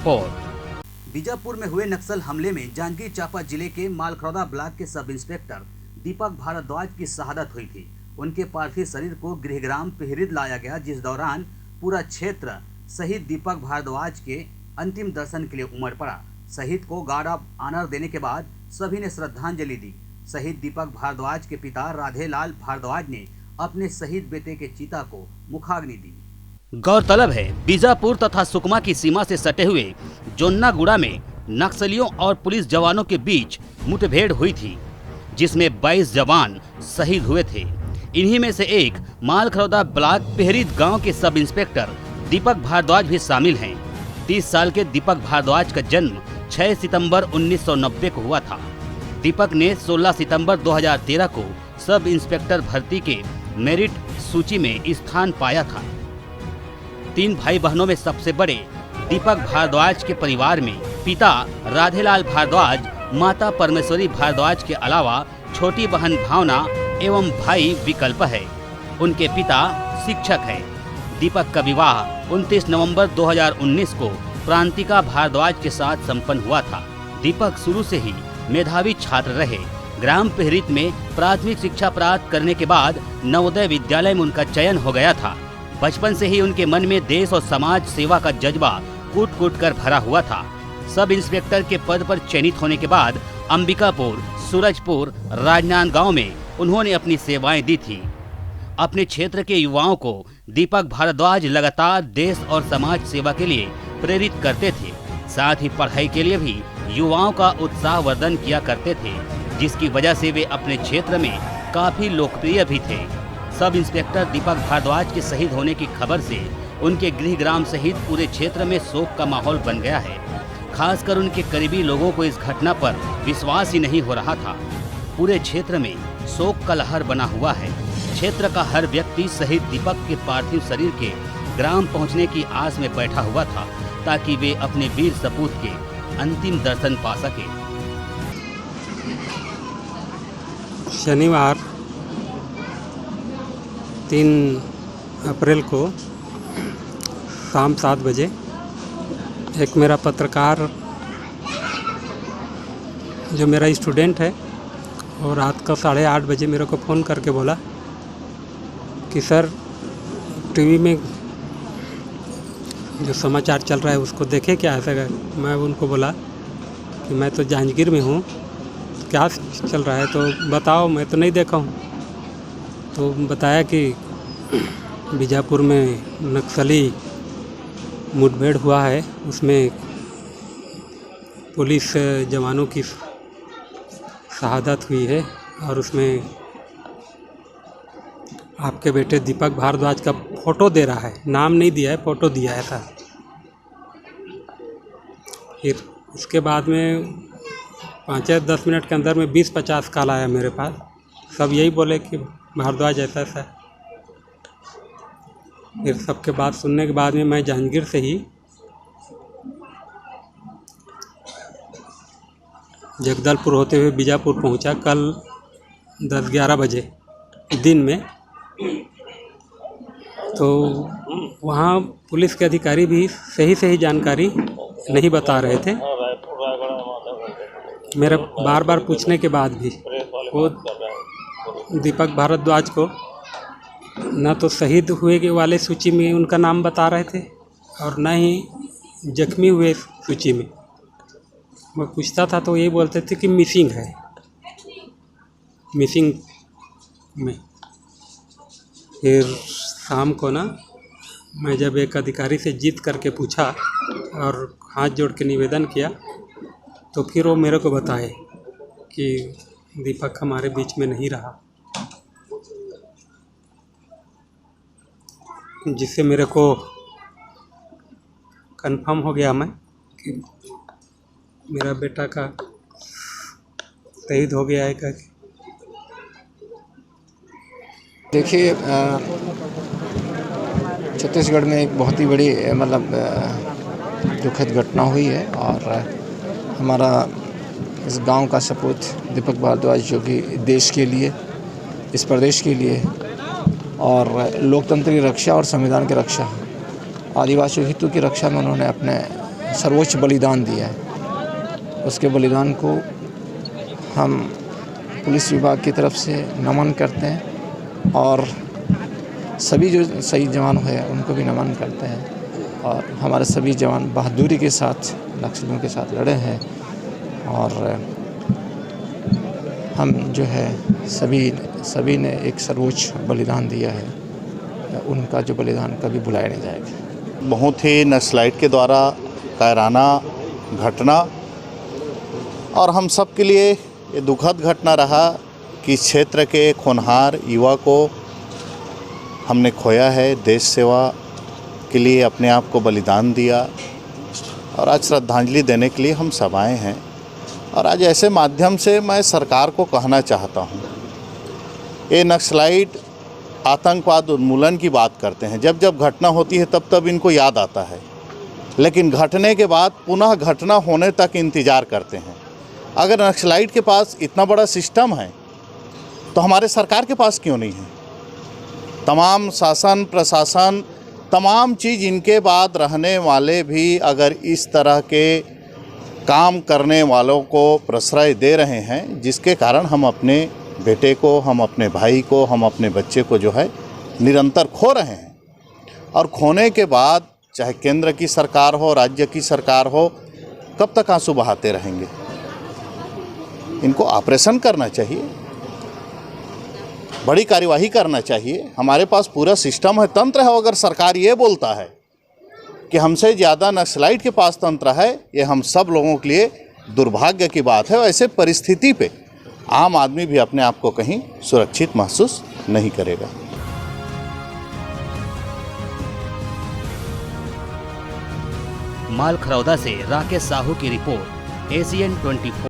Report. Bijapur में हुए नक्सल हमले में जांजगीर चांपा जिले के मालखरौदा ब्लॉक के सब इंस्पेक्टर दीपक भारद्वाज की शहादत हुई थी। उनके पार्थिव शरीर को गृहग्राम पिहरिद लाया गया, जिस दौरान पूरा क्षेत्र शहीद दीपक भारद्वाज के अंतिम दर्शन के लिए उमड़ पड़ा। शहीद को गार्ड ऑफ ऑनर देने के बाद सभी ने श्रद्धांजलि दी। शहीद दीपक भारद्वाज के पिता राधेलाल भारद्वाज ने अपने शहीद बेटे के चिता को मुखाग्नि दी। गौरतलब है, बीजापुर तथा सुकमा की सीमा से सटे हुए जोन्नागुड़ा में नक्सलियों और पुलिस जवानों के बीच मुठभेड़ हुई थी, जिसमें 22 जवान शहीद हुए थे। इन्हीं में से एक मालखरौदा ब्लॉक पिहरिद गांव के सब इंस्पेक्टर दीपक भारद्वाज भी शामिल हैं। 30 साल के दीपक भारद्वाज का जन्म 6 सितंबर 1990 को हुआ था। दीपक ने 16 सितंबर 2013 को सब इंस्पेक्टर भर्ती के मेरिट सूची में स्थान पाया था। 3 भाई बहनों में सबसे बड़े दीपक भारद्वाज के परिवार में पिता राधेलाल भारद्वाज, माता परमेश्वरी भारद्वाज के अलावा छोटी बहन भावना एवं भाई विकल्प है। उनके पिता शिक्षक हैं। दीपक का विवाह 29 नवंबर 2019 को प्रांतिका भारद्वाज के साथ संपन्न हुआ था। दीपक शुरू से ही मेधावी छात्र रहे। ग्राम पिहरिद में प्राथमिक शिक्षा प्राप्त करने के बाद नवोदय विद्यालय में उनका चयन हो गया था। बचपन से ही उनके मन में देश और समाज सेवा का जज्बा कूट कूट कर भरा हुआ था। सब इंस्पेक्टर के पद पर चयनित होने के बाद अंबिकापुर, सूरजपुर, राजनांदगांव में उन्होंने अपनी सेवाएं दी थी। अपने क्षेत्र के युवाओं को दीपक भारद्वाज लगातार देश और समाज सेवा के लिए प्रेरित करते थे। साथ ही पढ़ाई के लिए भी युवाओं का उत्साहवर्धन किया करते थे, जिसकी वजह से वे अपने क्षेत्र में काफी लोकप्रिय भी थे। सब इंस्पेक्टर दीपक भारद्वाज के शहीद होने की खबर से उनके गृहग्राम सहित पूरे क्षेत्र में शोक का माहौल बन गया है। खासकर उनके करीबी लोगों को इस घटना पर विश्वास ही नहीं हो रहा था। पूरे क्षेत्र में शोक का लहर बना हुआ है। क्षेत्र का हर व्यक्ति शहीद दीपक के पार्थिव शरीर के ग्राम पहुंचने की आस में बैठा हुआ था, ताकि वे अपने वीर सपूत के अंतिम दर्शन पा सके। शनिवार 3 अप्रैल को शाम 7 बजे एक मेरा पत्रकार जो मेरा स्टूडेंट है, और रात का 8:30 बजे मेरे को फ़ोन करके बोला कि सर टीवी में जो समाचार चल रहा है उसको देखे क्या है। मैं उनको बोला कि मैं तो जांजगीर में हूँ, क्या चल रहा है तो बताओ, मैं तो नहीं देखा हूँ। तो बताया कि बीजापुर में नक्सली मुठभेड़ हुआ है, उसमें पुलिस जवानों की शहादत हुई है, और उसमें आपके बेटे दीपक भारद्वाज का फ़ोटो दे रहा है, नाम नहीं दिया है, फ़ोटो दिया है था। फिर उसके बाद में 5-10 मिनट के अंदर में 20-50 कॉल आया मेरे पास। सब यही बोले कि भारद्वाज ऐसा ऐसा। फिर सबके बात सुनने के बाद में मैं जांजगीर से ही जगदलपुर होते हुए बीजापुर पहुंचा कल 10-11 बजे दिन में। तो वहाँ पुलिस के अधिकारी भी सही जानकारी नहीं बता रहे थे। मेरे बार बार पूछने के बाद भी वो दीपक भारद्वाज को न तो शहीद हुए के वाले सूची में उनका नाम बता रहे थे, और न ही जख्मी हुए सूची में। मैं पूछता था तो ये बोलते थे कि मिसिंग है, मिसिंग में। फिर शाम को ना मैं जब एक अधिकारी से जीत करके पूछा और हाथ जोड़ के निवेदन किया, तो फिर वो मेरे को बताए कि दीपक हमारे बीच में नहीं रहा, जिससे मेरे को कंफर्म हो गया मैं कि मेरा बेटा का शहीद हो गया है। क्या देखिए, छत्तीसगढ़ में एक बहुत ही बड़ी दुखद घटना हुई है, और हमारा इस गांव का सपूत दीपक भारद्वाज, जो कि देश के लिए, इस प्रदेश के लिए और लोकतंत्र की रक्षा और संविधान की रक्षा, आदिवासी हितों की रक्षा में उन्होंने अपने सर्वोच्च बलिदान दिया है, उसके बलिदान को हम पुलिस विभाग की तरफ से नमन करते हैं और सभी जो शहीद जवान हुए उनको भी नमन करते हैं। और हमारे सभी जवान बहादुरी के साथ नक्सलियों के साथ लड़े हैं और हम जो है सभी ने एक सर्वोच्च बलिदान दिया है, उनका जो बलिदान कभी भुलाया नहीं जाएगा। बहुत ही नक्सलाइट के द्वारा कायराना घटना और हम सब के लिए ये दुखद घटना रहा कि इस क्षेत्र के एक होनहार युवा को हमने खोया है। देश सेवा के लिए अपने आप को बलिदान दिया और आज श्रद्धांजलि देने के लिए हम सब आए हैं। और आज ऐसे माध्यम से मैं सरकार को कहना चाहता हूँ, ये नक्सलाइट आतंकवाद उन्मूलन की बात करते हैं, जब जब घटना होती है तब तब इनको याद आता है, लेकिन घटने के बाद पुनः घटना होने तक इंतज़ार करते हैं। अगर नक्सलाइट के पास इतना बड़ा सिस्टम है तो हमारे सरकार के पास क्यों नहीं है? तमाम शासन प्रशासन तमाम चीज़ इनके बाद रहने वाले भी अगर इस तरह के काम करने वालों को प्रश्रय दे रहे हैं, जिसके कारण हम अपने बेटे को, हम अपने भाई को, हम अपने बच्चे को जो है निरंतर खो रहे हैं। और खोने के बाद चाहे केंद्र की सरकार हो, राज्य की सरकार हो, कब तक आंसू बहाते रहेंगे? इनको ऑपरेशन करना चाहिए, बड़ी कार्यवाही करना चाहिए। हमारे पास पूरा सिस्टम है, तंत्र है। अगर सरकार ये बोलता है कि हमसे ज़्यादा नक्सलाइट के पास तंत्र है, ये हम सब लोगों के लिए दुर्भाग्य की बात है। ऐसे परिस्थिति पे आम आदमी भी अपने आप को कहीं सुरक्षित महसूस नहीं करेगा। मालखरौदा से राकेश साहू की रिपोर्ट, ACN 24।